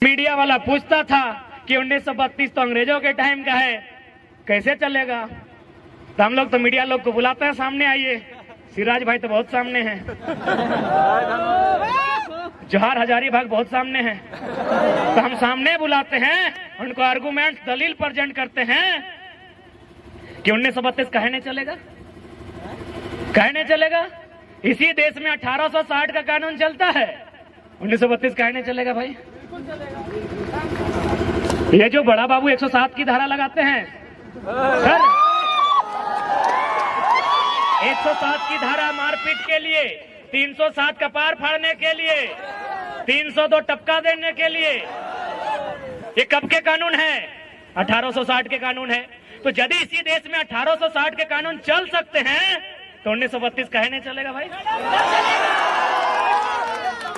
Media वाला पूछता था कि 1932 तो अंग्रेजों के टाइम का है, कैसे चलेगा? तो हम लोग तो मीडिया लोग को बुलाते हैं, सामने आइए। सिराज भाई तो बहुत सामने हैं, जोहार हजारी भाग बहुत सामने हैं, तो हम सामने बुलाते हैं, उनको आर्गुमेंट दलील प्रेजेंट करते हैं कि 1932 कहे नहीं चलेगा, कहे नहीं चलेगा। इसी देश में 1860 का कानून चलता है, 1932 कहे नहीं चलेगा भाई। ये जो बड़ा बाबू 107 की धारा लगाते हैं सर, 107 की धारा मारपीट के लिए, 307 कपार फाड़ने के लिए, 302 टपका देने के लिए, ये कब के कानून है? 1860 के कानून है। तो यदि इसी देश में 1860 के कानून चल सकते हैं तो 1932 कहे नहीं चलेगा भाई।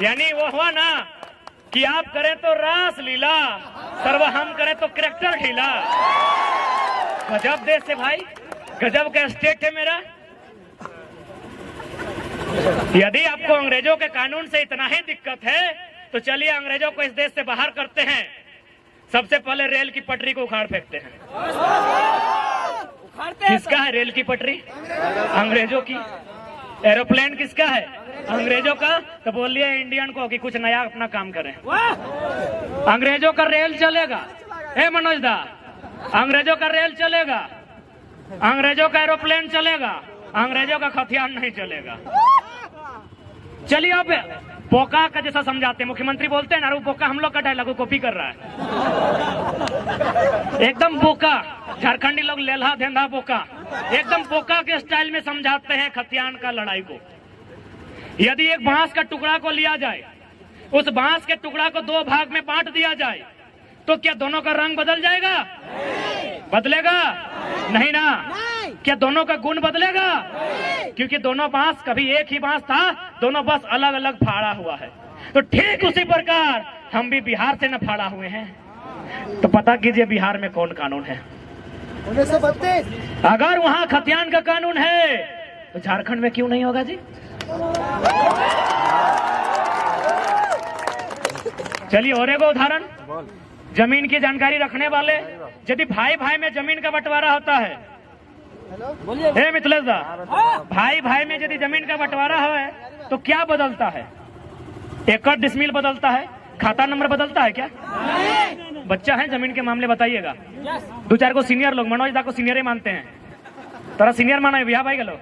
यानी वो हुआ ना कि आप करें तो रास लीला, सर्व हम करें तो कैरेक्टर ढीला। गजब देश है भाई, गजब का स्टेट है मेरा। यदि आपको अंग्रेजों के कानून से इतना ही दिक्कत है तो चलिए अंग्रेजों को इस देश से बाहर करते हैं। सबसे पहले रेल की पटरी को उखाड़ फेंकते हैं। किसका है रेल की पटरी? अंग्रेजों की। एरोप्लेन किसका है? अंग्रेजों का। तो बोलिए इंडियन को कि कुछ नया अपना काम करें। अंग्रेजों का रेल चलेगा, हे मनोज दा, अंग्रेजों का रेल चलेगा, अंग्रेजों का एरोप्लेन चलेगा, अंग्रेजों का हथियार नहीं चलेगा। चलिए अब बोका का जैसा समझाते हैं, मुख्यमंत्री बोलते हैं ना, वो बोका हम लोग का डायलॉग कॉपी कर रहा है, एकदम बोका। झारखंडी लोग लेल्हा धेंधा बोका, एकदम बोका के स्टाइल में समझाते हैं खतियान का लड़ाई को। यदि एक बांस का टुकड़ा को लिया जाए, उस बांस के टुकड़ा को दो भाग में बांट दिया जाए, तो क्या दोनों का रंग बदल जाएगा? बदलेगा नहीं ना। क्या दोनों का गुण बदलेगा? क्योंकि दोनों बांस कभी एक ही बांस था, दोनों बस अलग अलग फाड़ा हुआ है। तो ठीक उसी प्रकार हम भी बिहार से न फाड़ा हुए हैं। तो पता कीजिए बिहार में कौन कानून है। 1932 अगर वहां खतियान का कानून है तो झारखंड में क्यों नहीं होगा जी? चलिए और एक उदाहरण, जमीन की जानकारी रखने वाले, यदि भाई भाई में जमीन का बंटवारा होता है, हे मिथिलेश दा, भाई भाई में यदि जमीन का बंटवारा है तो क्या बदलता है? एकड़ डिसमिल बदलता है, खाता नंबर बदलता है क्या? बच्चा है जमीन के मामले बताइएगा। दो चार को सीनियर लोग, मनोज दा को सीनियर ही मानते हैं, तोरा सीनियर माना है भैया भाई गलो।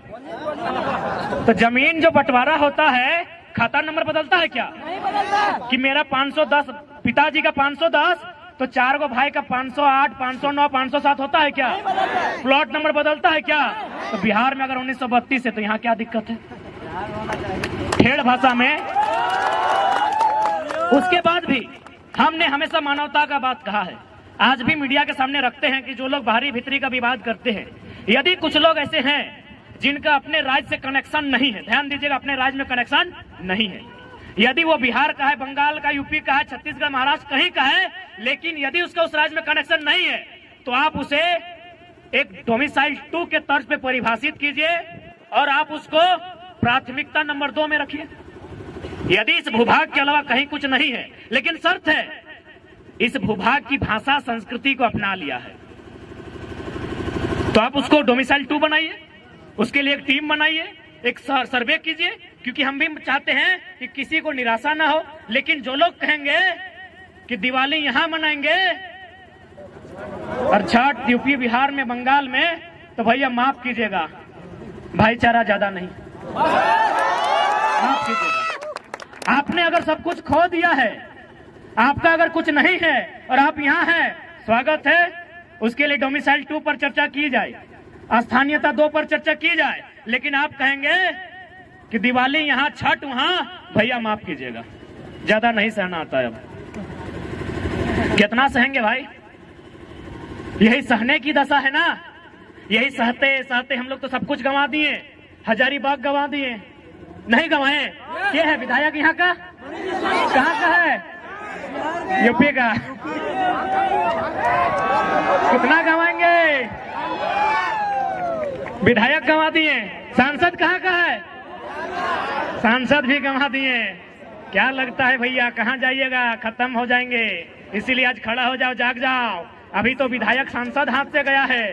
तो जमीन जो बंटवारा होता है, खाता नंबर बदलता है क्या? नहीं बदलता। कि मेरा 510, पिताजी का 510, तो चार को भाई का 508, 509, 507 होता है क्या? प्लॉट नंबर बदलता है क्या? तो बिहार में अगर 1932 है तो यहाँ क्या दिक्कत है? ठेठ भाषा में। उसके बाद भी हमने हमेशा मानवता का बात कहा है, आज भी मीडिया के सामने रखते हैं कि जो लोग बाहरी भीतरी का विवाद करते हैं, यदि कुछ लोग ऐसे हैं जिनका अपने राज्य से कनेक्शन नहीं है, ध्यान दीजिएगा, अपने राज्य में कनेक्शन नहीं है, यदि वो बिहार का है, बंगाल का, यूपी का है, छत्तीसगढ़, महाराष्ट्र कहीं का है, लेकिन यदि उसका उस राज्य में कनेक्शन नहीं है तो आप उसे एक डोमिसाइल 2 के तर्ज पे परिभाषित कीजिए और आप उसको प्राथमिकता नंबर 2 में रखिए। यदि इस भूभाग के अलावा कहीं कुछ नहीं है, लेकिन शर्त है इस भूभाग की भाषा संस्कृति को अपना लिया है, तो आप उसको डोमिसाइल 2 बनाइए, उसके लिए एक टीम बनाइए, एक सर्वे कीजिए, क्योंकि हम भी चाहते हैं कि किसी को निराशा ना हो। लेकिन जो लोग कहेंगे कि दिवाली यहां मनाएंगे और छठ यूपी, बिहार में, बंगाल में, तो भैया माफ कीजिएगा, भाईचारा ज्यादा नहीं, माफ कीजिएगा। आपने अगर सब कुछ खो दिया है, आपका अगर कुछ नहीं है और आप यहाँ हैं, स्वागत है। उसके लिए डोमिसाइल 2 पर चर्चा की जाए, स्थानीयता 2 पर चर्चा की जाए, लेकिन आप कहेंगे कि दिवाली यहाँ, छठ वहां, भैया माफ कीजिएगा, ज्यादा नहीं सहना आता है। अब कितना सहेंगे भाई? यही सहने की दशा है ना। यही सहते सहते हम लोग तो सब कुछ गंवा दिए, हजारीबाग गंवा दिए, नहीं गंवाए। क्या है विधायक यहाँ का? कहाँ का है? यूपी का। कितना गंवाएंगे? विधायक गंवा दिए, सांसद कहाँ का है? सांसद भी गंवा दिए। क्या लगता है भैया, कहाँ जाइएगा, खत्म हो जाएंगे। इसीलिए आज खड़ा हो जाओ, जाग जाओ। अभी तो विधायक सांसद हाथ से गया है,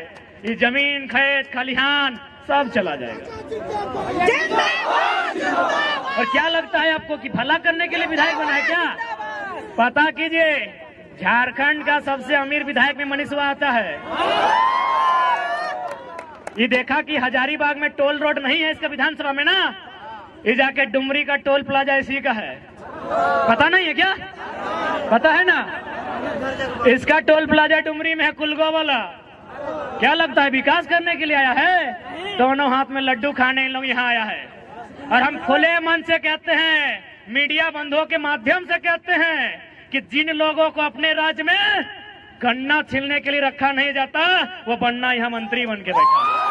ये जमीन खेत खलिहान सब चला जाएगा। और क्या लगता है आपको कि भला करने के लिए विधायक बना है क्या? पता कीजिए, झारखंड का सबसे अमीर विधायक में मनीषवा आता है। ये देखा कि हजारीबाग में टोल रोड नहीं है इसका विधानसभा में ना, ये जाके डुमरी का टोल प्लाजा इसी का है। पता नहीं है क्या? पता है ना, इसका टोल प्लाजा डुमरी में है, कुलगो वाला। क्या लगता है विकास करने के लिए आया है? दोनों हाथ में लड्डू खाने इन लोग यहाँ आया है। और हम खुले मन से कहते हैं, मीडिया बंधुओं के माध्यम से कहते हैं कि जिन लोगों को अपने राज्य में गन्ना छीलने के लिए रखा नहीं जाता, वो बनना यहाँ मंत्री बन के बैठा।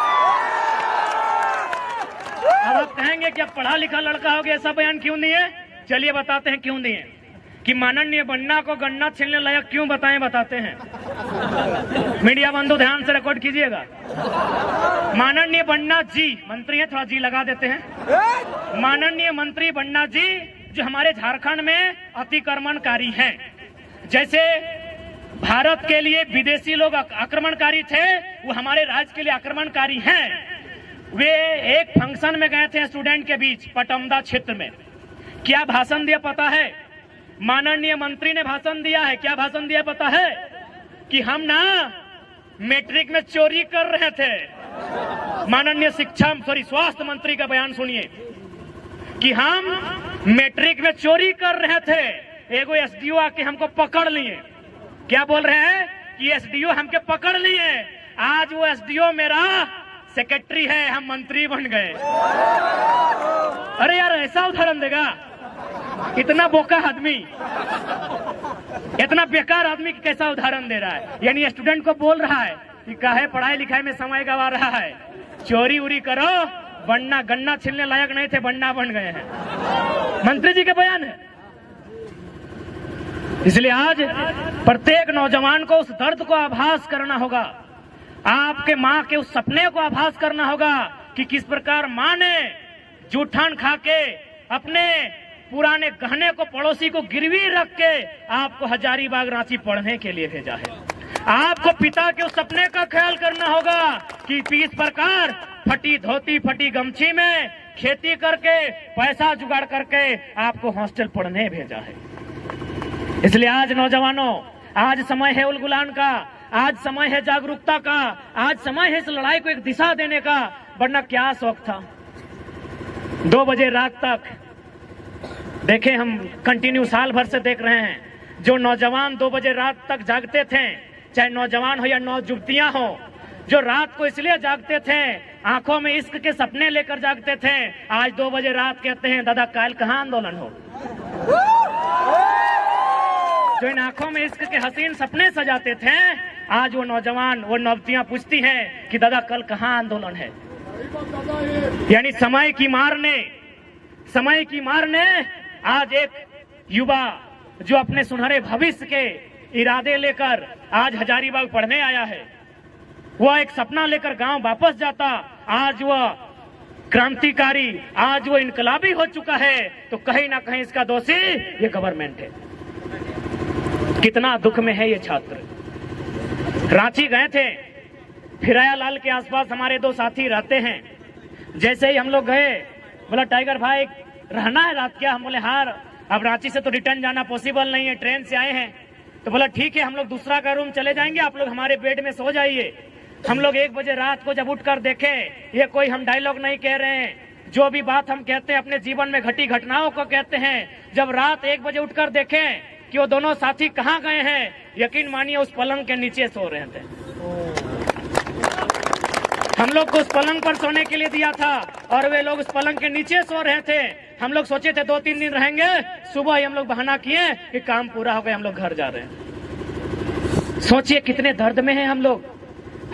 अब आप कहेंगे कि अब पढ़ा लिखा लड़का हो गया, ऐसा बयान क्यों दिए? चलिए बताते हैं क्यों दिए। कि माननीय बन्ना को गन्ना छीलने लायक क्यों बताएं, बताते हैं। मीडिया बंधु ध्यान से रिकॉर्ड कीजिएगा। माननीय बन्ना जी, मंत्री हैं, थोड़ा जी लगा देते हैं। माननीय मंत्री बन्ना जी जो हमारे झारखंड में अतिक्रमणकारी हैं, जैसे भारत के लिए विदेशी लोग आक्रमणकारी थे, वो हमारे राज्य के लिए आक्रमणकारी हैं। वे एक फंक्शन में गए थे स्टूडेंट के बीच पटमदा क्षेत्र में। क्या भाषण दिया पता है? माननीय मंत्री ने भाषण दिया है। क्या भाषण दिया पता है? कि हम ना मैट्रिक में चोरी कर रहे थे। माननीय स्वास्थ्य मंत्री का बयान सुनिए कि हम मैट्रिक में चोरी कर रहे थे, एगो एसडीओ आके हमको पकड़ लिए। क्या बोल रहे हैं? कि एसडीओ हमके पकड़ लिए, आज वो एसडीओ मेरा सेक्रेटरी है, हम मंत्री बन गए। अरे यार, ऐसा उदाहरण देगा? इतना बोका आदमी, इतना बेकार आदमी कैसा उदाहरण दे रहा है? यानी स्टूडेंट को बोल रहा है कि काहे पढ़ाई लिखाई में समय गवा रहा है, चोरी उरी करो, बनना गन्ना छीलने लायक नहीं थे, बनना बन गए हैं। मंत्री जी का बयान है। इसलिए आज प्रत्येक नौजवान को उस दर्द को आभास करना होगा, आपके माँ के उस सपने को आभास करना होगा कि किस प्रकार माँ ने जूठान खा के अपने पुराने गहने को पड़ोसी को गिरवी रख के आपको हजारीबाग रांची पढ़ने के लिए भेजा है। आपको पिता के उस सपने का ख्याल करना होगा कि इस प्रकार फटी धोती फटी गमछी में खेती करके पैसा जुगाड़ करके आपको हॉस्टल पढ़ने भेजा है। इसलिए आज नौजवानों, आज समय है उलगुलान का, आज समय है जागरूकता का, आज समय है इस लड़ाई को एक दिशा देने का। वरना क्या शौक था 2 बजे रात तक, देखें हम कंटिन्यू साल भर से देख रहे हैं, जो नौजवान 2 बजे रात तक जागते थे, चाहे नौजवान हो या नौजुवतियां हो, जो रात को इसलिए जागते थे, आंखों में इश्क के सपने लेकर जागते थे, आज 2 बजे रात कहते हैं दादा कल कहाँ आंदोलन हो। जो इन आंखों में इश्क के हसीन सपने सजाते थे, आज वो नौजवान, वो नौजतियां पूछती हैं कि दादा कल कहाँ आंदोलन है। यानी समय की मार ने आज एक युवा जो अपने सुनहरे भविष्य के इरादे लेकर आज हजारीबाग पढ़ने आया है, वह एक सपना लेकर गांव वापस जाता, आज वह क्रांतिकारी, आज वो इनकलाबी हो चुका है, तो कहीं ना कहीं इसका दोषी ये गवर्नमेंट है। कितना दुख में है ये छात्र। रांची गए थे, फिराया लाल के आसपास हमारे 2 साथी रहते हैं। जैसे ही हम लोग गए, बोला टाइगर भाई रहना है रात क्या? हम बोले हाँ, अब रांची से तो रिटर्न जाना पॉसिबल नहीं है, ट्रेन से आए हैं। तो बोला ठीक है, हम लोग दूसरा का रूम चले जाएंगे, आप लोग हमारे बेड में सो जाइए। हम लोग 1 बजे रात को जब उठकर देखे, ये कोई हम डायलॉग नहीं कह रहे हैं, जो भी बात हम कहते हैं अपने जीवन में घटी घटनाओं को कहते हैं। जब रात 1 बजे उठकर देखे कि वो दोनों साथी कहाँ गए हैं, यकीन मानिए उस पलंग के नीचे सो रहे थे। हम लोग को उस पलंग पर सोने के लिए दिया था और वे लोग उस पलंग के नीचे सो रहे थे। हम लोग सोचे थे 2-3 दिन रहेंगे, सुबह ही हम लोग बहाना किए कि काम पूरा हो गया, हम लोग घर जा रहे हैं। सोचिए कितने दर्द में हैं हम लोग।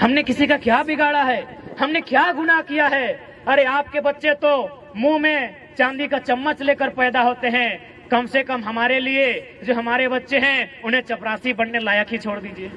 हमने किसी का क्या बिगाड़ा है? हमने क्या गुनाह किया है? अरे आपके बच्चे तो मुंह में चांदी का चम्मच लेकर पैदा होते हैं, कम से कम हमारे लिए जो हमारे बच्चे हैं उन्हें चपरासी बनने लायक ही छोड़ दीजिए।